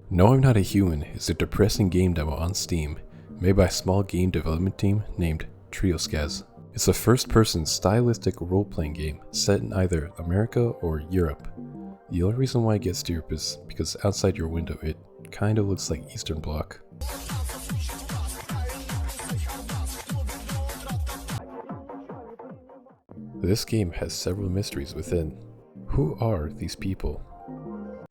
No, I'm Not a Human is a depressing game demo on Steam, made by a small game development team named Trioscaz. It's a first-person stylistic role-playing game set in either America or Europe. The only reason why it gets to Europe is because outside your window it kinda looks like Eastern Bloc. This game has several mysteries within. Who are these people?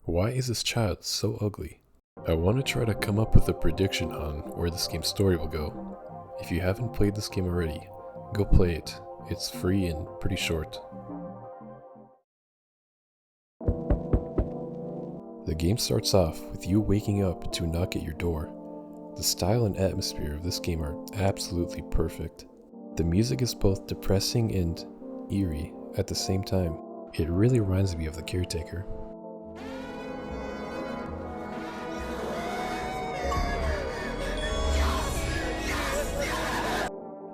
Why is this child so ugly? I want to try to come up with a prediction on where this game's story will go. If you haven't played this game already, go play it. It's free and pretty short. The game starts off with you waking up to a knock at your door. The style and atmosphere of this game are absolutely perfect. The music is both depressing and eerie at the same time. It really reminds me of The Caretaker.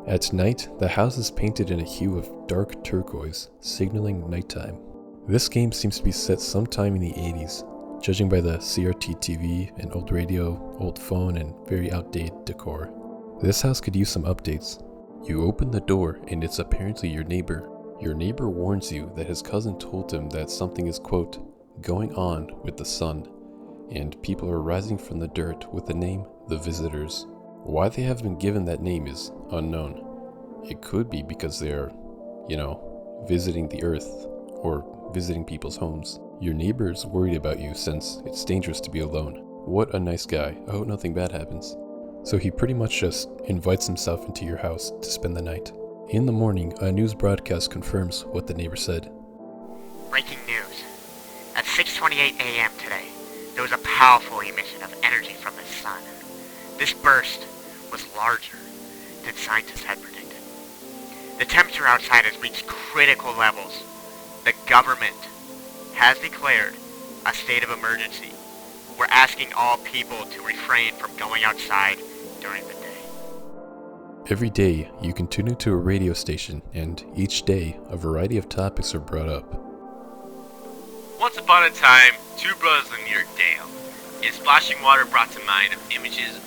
At night, the house is painted in a hue of dark turquoise, signaling nighttime. This game seems to be set sometime in the 80s, judging by the CRT TV, an old radio, old phone, and very outdated decor. This house could use some updates. You open the door and it's apparently your neighbor. Your neighbor warns you that his cousin told him that something is, quote, going on with the sun, and people are rising from the dirt with the name The Visitors. Why they have been given that name is unknown. It could be because they're, visiting the earth, or visiting people's homes. Your neighbor is worried about you since it's dangerous to be alone. What a nice guy, I hope nothing bad happens. So he pretty much just invites himself into your house to spend the night. In the morning, a news broadcast confirms what the neighbor said. Breaking news. At 6:28 a.m. today, there was a powerful emission of energy from the sun. This burst was larger than scientists had predicted. The temperature outside has reached critical levels. The government has declared a state of emergency. We're asking all people to refrain from going outside during the day. Every day, you can tune into a radio station, and each day, a variety of topics are brought up. Once upon a time, two brothers lived near a dam. And splashing water brought to mind images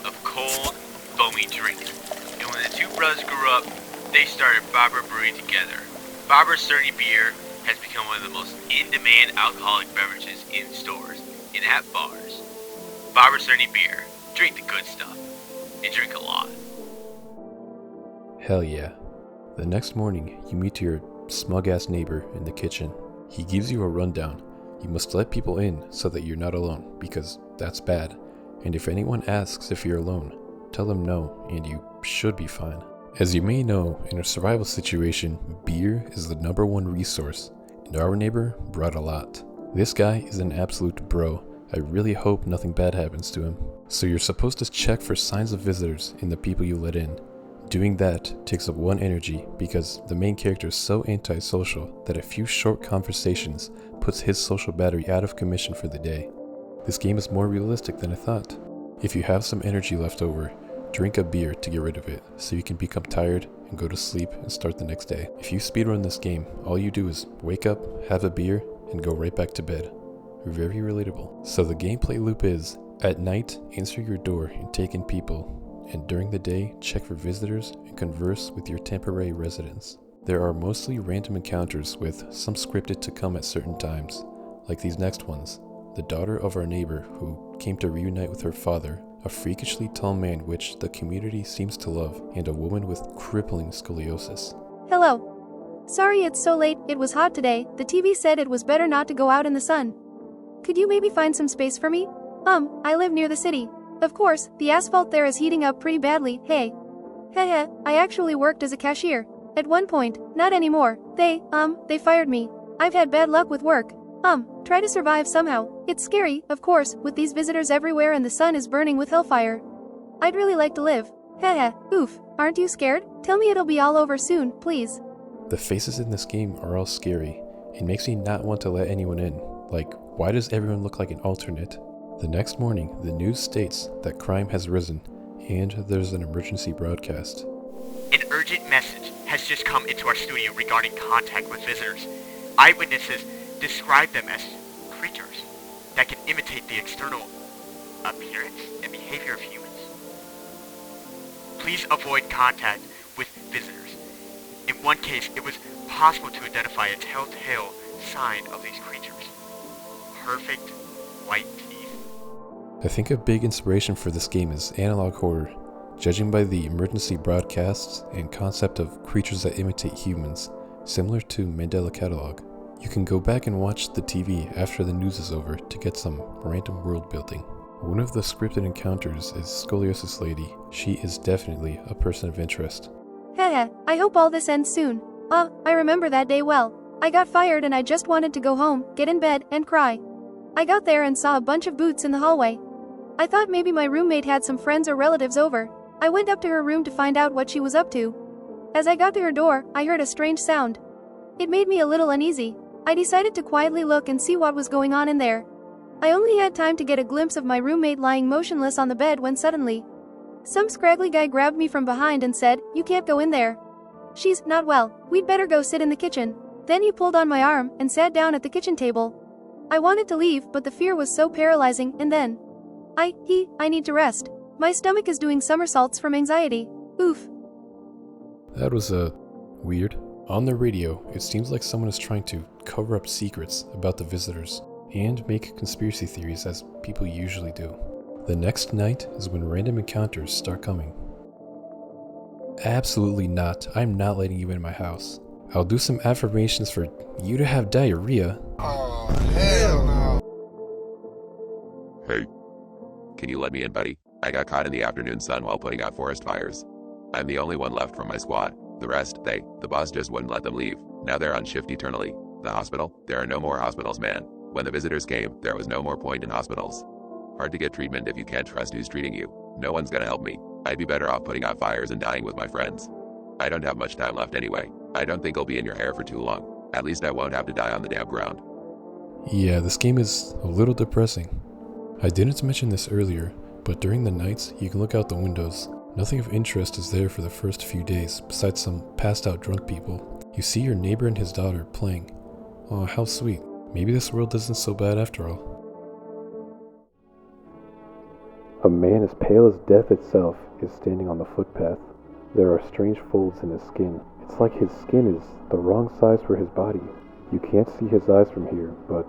of cold, foamy drink. And when the two brothers grew up, they started Barber Brewing together. Barber Cerny beer has become one of the most in-demand alcoholic beverages in stores and at bars. Barber Cerny beer. Drink the good stuff. And drink a lot. Hell yeah. The next morning, you meet your smug-ass neighbor in the kitchen. He gives you a rundown. You must let people in so that you're not alone, because that's bad. And if anyone asks if you're alone, tell them no, and you should be fine. As you may know, in a survival situation, beer is the #1 resource, and our neighbor brought a lot. This guy is an absolute bro. I really hope nothing bad happens to him. So you're supposed to check for signs of visitors in the people you let in. Doing that takes up 1 energy because the main character is so antisocial that a few short conversations puts his social battery out of commission for the day. This game is more realistic than I thought. If you have some energy left over, drink a beer to get rid of it so you can become tired and go to sleep and start the next day. If you speedrun this game, all you do is wake up, have a beer, and go right back to bed. Very relatable. So the gameplay loop is, at night, answer your door and take in people. And during the day, check for visitors and converse with your temporary residents. There are mostly random encounters with some scripted to come at certain times, like these next ones. The daughter of our neighbor who came to reunite with her father, a freakishly tall man which the community seems to love, and a woman with crippling scoliosis. Hello. Sorry it's so late, it was hot today, the TV said it was better not to go out in the sun. Could you maybe find some space for me? I live near the city. Of course, the asphalt there is heating up pretty badly, hey. Heh, I actually worked as a cashier. At one point, not anymore. They fired me. I've had bad luck with work. Try to survive somehow. It's scary, of course, with these visitors everywhere and the sun is burning with hellfire. I'd really like to live. Heh, oof, aren't you scared? Tell me it'll be all over soon, please. The faces in this game are all scary. It makes me not want to let anyone in. Like, why does everyone look like an alternate? The next morning, the news states that crime has risen, and there's an emergency broadcast. An urgent message has just come into our studio regarding contact with visitors. Eyewitnesses describe them as creatures that can imitate the external appearance and behavior of humans. Please avoid contact with visitors. In one case, it was possible to identify a telltale sign of these creatures. Perfect white teeth. I think a big inspiration for this game is analog horror, judging by the emergency broadcasts and concept of creatures that imitate humans, similar to Mandela Catalog. You can go back and watch the TV after the news is over to get some random world building. One of the scripted encounters is Scoliosis Lady. She is definitely a person of interest. Heh, I hope all this ends soon. I remember that day well. I got fired and I just wanted to go home, get in bed, and cry. I got there and saw a bunch of boots in the hallway. I thought maybe my roommate had some friends or relatives over. I went up to her room to find out what she was up to. As I got to her door, I heard a strange sound. It made me a little uneasy. I decided to quietly look and see what was going on in there. I only had time to get a glimpse of my roommate lying motionless on the bed when suddenly, some scraggly guy grabbed me from behind and said, "You can't go in there. She's not well. We'd better go sit in the kitchen." Then he pulled on my arm and sat down at the kitchen table. I wanted to leave, but the fear was so paralyzing, and then I need to rest. My stomach is doing somersaults from anxiety. Oof. That was weird. On the radio, it seems like someone is trying to cover up secrets about the visitors and make conspiracy theories as people usually do. The next night is when random encounters start coming. Absolutely not. I'm not letting you in my house. I'll do some affirmations for you to have diarrhea. Oh, hell no. Hey, can you let me in, buddy? I got caught in the afternoon sun while putting out forest fires. I'm the only one left from my squad. The rest, the boss just wouldn't let them leave. Now they're on shift eternally. The hospital? There are no more hospitals, man. When the visitors came, there was no more point in hospitals. Hard to get treatment if you can't trust who's treating you. No one's gonna help me. I'd be better off putting out fires and dying with my friends. I don't have much time left anyway. I don't think I'll be in your hair for too long. At least I won't have to die on the damn ground. Yeah, this game is a little depressing. I didn't mention this earlier, but during the nights, you can look out the windows. Nothing of interest is there for the first few days, besides some passed out drunk people. You see your neighbor and his daughter playing. Oh, how sweet. Maybe this world isn't so bad after all. A man as pale as death itself is standing on the footpath. There are strange folds in his skin. It's like his skin is the wrong size for his body. You can't see his eyes from here, but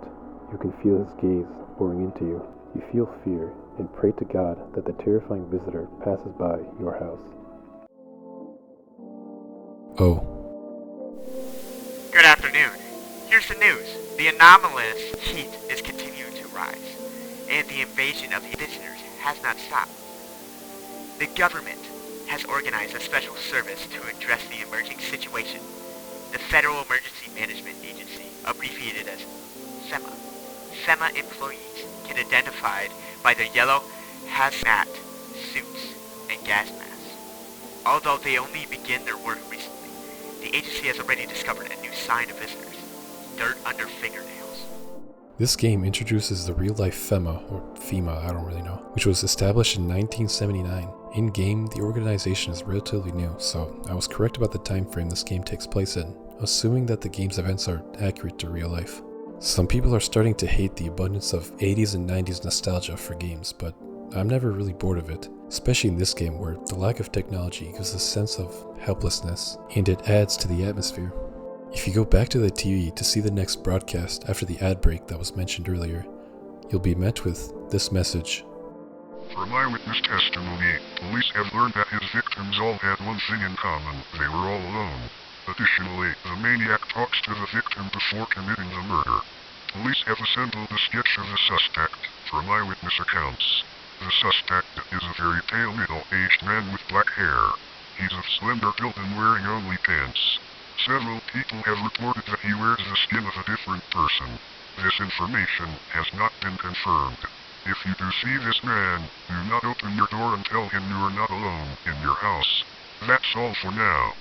you can feel his gaze boring into you. You feel fear and pray to God that the terrifying visitor passes by your house. Oh. Good afternoon. Here's the news. The anomalous heat is continuing to rise, and the invasion of the visitors has not stopped. The government has organized a special service to address the emerging situation. The Federal Emergency Management Agency, abbreviated as FEMA. FEMA employees can identified by their yellow hazmat suits and gas masks. Although they only began their work recently, the agency has already discovered a new sign of visitors: dirt under fingernails. This game introduces the real-life FEMA, or FEMA, I don't really know, which was established in 1979. In-game, the organization is relatively new, so I was correct about the time frame this game takes place in, assuming that the game's events are accurate to real life. Some people are starting to hate the abundance of 80s and 90s nostalgia for games, but I'm never really bored of it, especially in this game where the lack of technology gives a sense of helplessness, and it adds to the atmosphere. If you go back to the TV to see the next broadcast after the ad break that was mentioned earlier, you'll be met with this message. From eyewitness testimony, police have learned that his victims all had one thing in common: they were all alone. Additionally, the maniac talks to the victim before committing the murder. Police have assembled a sketch of the suspect from eyewitness accounts. The suspect is a very pale middle-aged man with black hair. He's of slender build and wearing only pants. Several people have reported that he wears the skin of a different person. This information has not been confirmed. If you do see this man, do not open your door and tell him you are not alone in your house. That's all for now.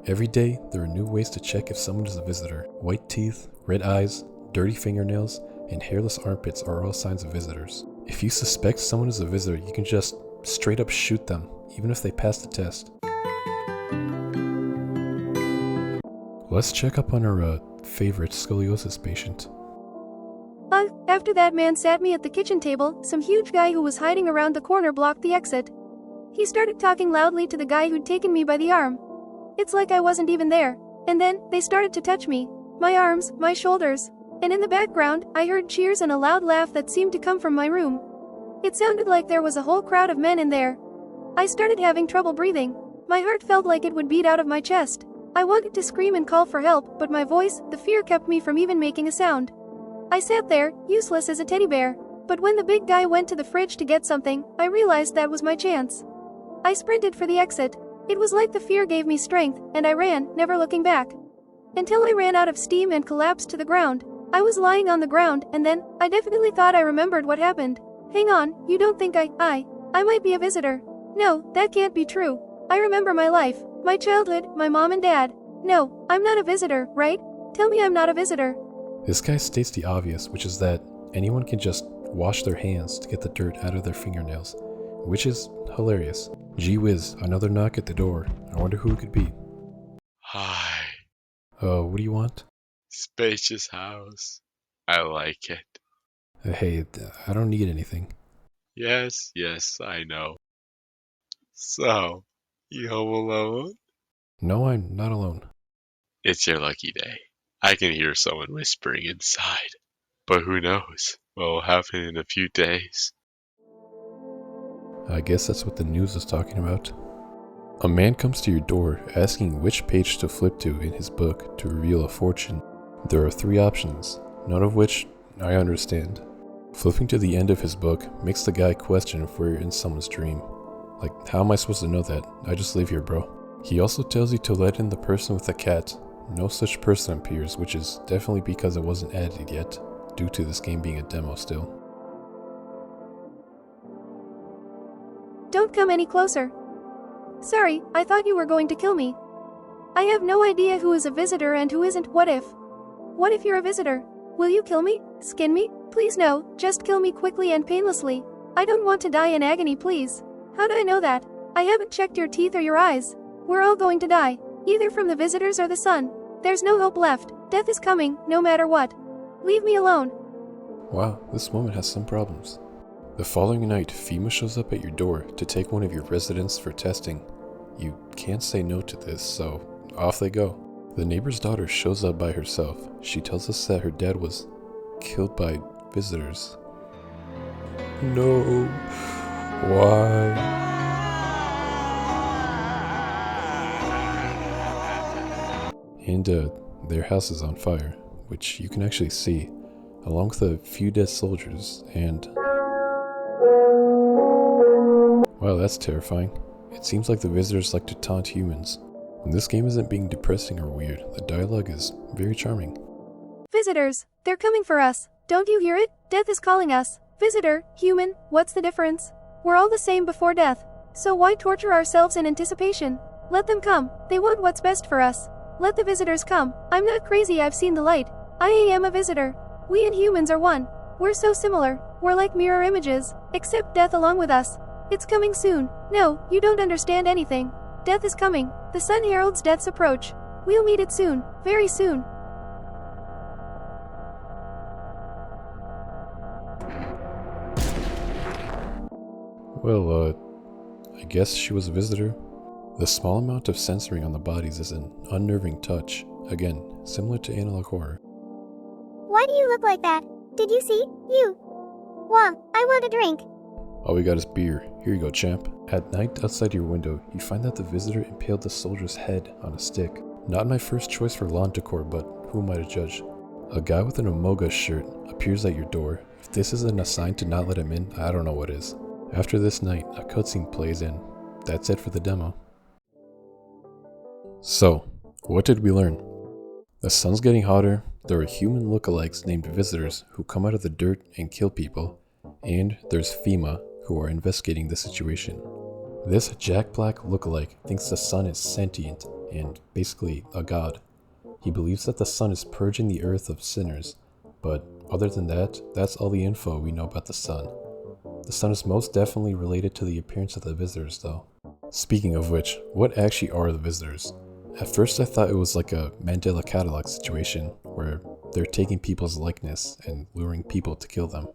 Every day, there are new ways to check if someone is a visitor. White teeth, red eyes, dirty fingernails, and hairless armpits are all signs of visitors. If you suspect someone is a visitor, you can just straight up shoot them, even if they pass the test. Let's check up on our favorite scoliosis patient. After that man sat me at the kitchen table, some huge guy who was hiding around the corner blocked the exit. He started talking loudly to the guy who'd taken me by the arm. It's like I wasn't even there. And then, they started to touch me. My arms, my shoulders. And in the background, I heard cheers and a loud laugh that seemed to come from my room. It sounded like there was a whole crowd of men in there. I started having trouble breathing. My heart felt like it would beat out of my chest. I wanted to scream and call for help, but my voice, the fear kept me from even making a sound. I sat there, useless as a teddy bear. But when the big guy went to the fridge to get something, I realized that was my chance. I sprinted for the exit. It was like the fear gave me strength, and I ran, never looking back. Until I ran out of steam and collapsed to the ground. I was lying on the ground, and then, I definitely thought I remembered what happened. Hang on, you don't think I might be a visitor? No, that can't be true. I remember my life, my childhood, my mom and dad. No, I'm not a visitor, right? Tell me I'm not a visitor. This guy states the obvious, which is that anyone can just wash their hands to get the dirt out of their fingernails, which is hilarious. Gee whiz, another knock at the door. I wonder who it could be. Hi. What do you want? Spacious house. I like it. Hey, I don't need anything. Yes, I know. So, you home alone? No, I'm not alone. It's your lucky day. I can hear someone whispering inside. But who knows what will happen in a few days. I guess that's what the news is talking about. A man comes to your door asking which page to flip to in his book to reveal a fortune. There are 3 options, none of which I understand. Flipping to the end of his book makes the guy question if we're in someone's dream. Like, how am I supposed to know that? I just live here, bro. He also tells you to let in the person with the cat. No such person appears, which is definitely because it wasn't added yet, due to this game being a demo still. Don't come any closer. Sorry, I thought you were going to kill me. I have no idea who is a visitor and who isn't. What if? What if you're a visitor? Will you kill me? Skin me? Please no, just kill me quickly and painlessly. I don't want to die in agony, please. How do I know that? I haven't checked your teeth or your eyes. We're all going to die, either from the visitors or the sun. There's no hope left. Death is coming, no matter what. Leave me alone. Wow, this woman has some problems. The following night, FEMA shows up at your door to take one of your residents for testing. You can't say no to this, so off they go. The neighbor's daughter shows up by herself. She tells us that her dad was killed by visitors. No. Why? And their house is on fire, which you can actually see, along with a few dead soldiers, and... Wow, that's terrifying. It seems like the visitors like to taunt humans. When this game isn't being depressing or weird, the dialogue is very charming. Visitors, they're coming for us. Don't you hear it? Death is calling us. Visitor, human, what's the difference? We're all the same before death. So why torture ourselves in anticipation? Let them come. They want what's best for us. Let the visitors come. I'm not crazy, I've seen the light. I am a visitor. We and humans are one. We're so similar. We're like mirror images. Accept death along with us. It's coming soon. No, you don't understand anything. Death is coming. The sun heralds death's approach. We'll meet it soon. Very soon. Well, I guess she was a visitor. The small amount of censoring on the bodies is an unnerving touch. Again, similar to analog horror. Why do you look like that? Did you see? You. Wah, I want a drink. All we got is beer. Here you go, champ. At night, outside your window, you find that the visitor impaled the soldier's head on a stick. Not my first choice for lawn decor, but who am I to judge? A guy with an Amoga shirt appears at your door. If this isn't a sign to not let him in, I don't know what is. After this night, a cutscene plays in. That's it for the demo. So, what did we learn? The sun's getting hotter, there are human lookalikes named visitors who come out of the dirt and kill people, and there's FEMA who are investigating the situation. This Jack Black lookalike thinks the sun is sentient and basically a god. He believes that the sun is purging the earth of sinners, but other than that, that's all the info we know about the sun. The sun is most definitely related to the appearance of the visitors though. Speaking of which, what actually are the visitors? At first I thought it was like a Mandela Catalog situation, where they're taking people's likeness and luring people to kill them.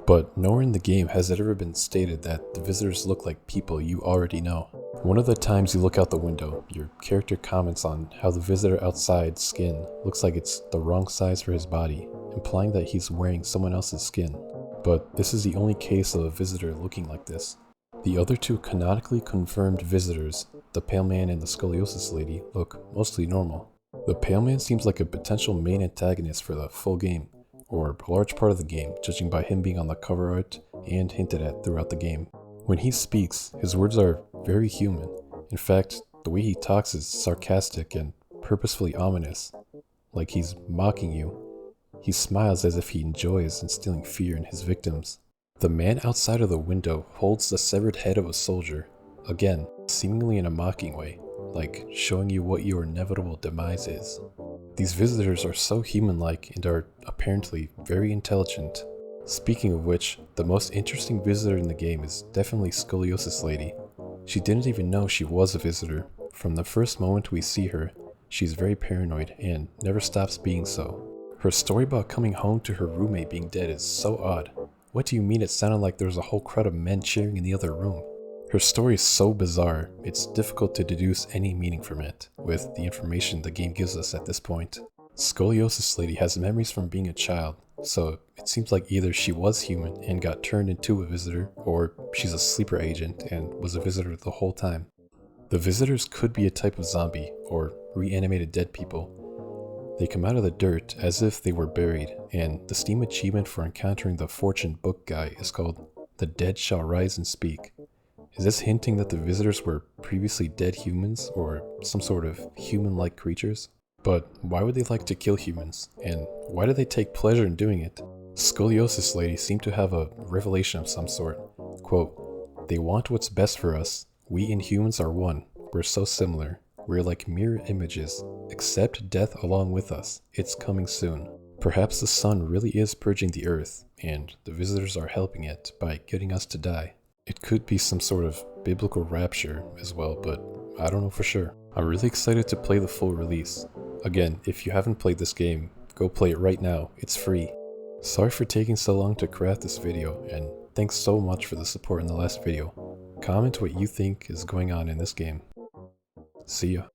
But nowhere in the game has it ever been stated that the visitors look like people you already know. One of the times you look out the window, your character comments on how the visitor outside's skin looks like it's the wrong size for his body, implying that he's wearing someone else's skin. But this is the only case of a visitor looking like this. The other two canonically confirmed visitors, the Pale Man and the Scoliosis Lady, look mostly normal. The Pale Man seems like a potential main antagonist for the full game, or a large part of the game, judging by him being on the cover art and hinted at throughout the game. When he speaks, his words are very human. In fact, the way he talks is sarcastic and purposefully ominous, like he's mocking you. He smiles as if he enjoys instilling fear in his victims. The man outside of the window holds the severed head of a soldier, again, seemingly in a mocking way, like showing you what your inevitable demise is. These visitors are so human-like and are apparently very intelligent. Speaking of which, the most interesting visitor in the game is definitely Scoliosis Lady. She didn't even know she was a visitor. From the first moment we see her, she's very paranoid and never stops being so. Her story about coming home to her roommate being dead is so odd. What do you mean it sounded like there was a whole crowd of men cheering in the other room? Her story is so bizarre, it's difficult to deduce any meaning from it, with the information the game gives us at this point. Scoliosis Lady has memories from being a child, so it seems like either she was human and got turned into a visitor, or she's a sleeper agent and was a visitor the whole time. The visitors could be a type of zombie, or reanimated dead people. They come out of the dirt as if they were buried, and the Steam achievement for encountering the fortune book guy is called "The Dead Shall Rise and Speak." Is this hinting that the visitors were previously dead humans, or some sort of human-like creatures? But why would they like to kill humans, and why do they take pleasure in doing it? Scoliosis Lady seemed to have a revelation of some sort. Quote, "They want what's best for us. We Inhumans are one. We're so similar. We're like mirror images. Accept death along with us. It's coming soon." Perhaps the sun really is purging the earth, and the visitors are helping it by getting us to die. It could be some sort of biblical rapture as well, but I don't know for sure. I'm really excited to play the full release. Again, if you haven't played this game, go play it right now. It's free. Sorry for taking so long to craft this video, and thanks so much for the support in the last video. Comment what you think is going on in this game. See ya.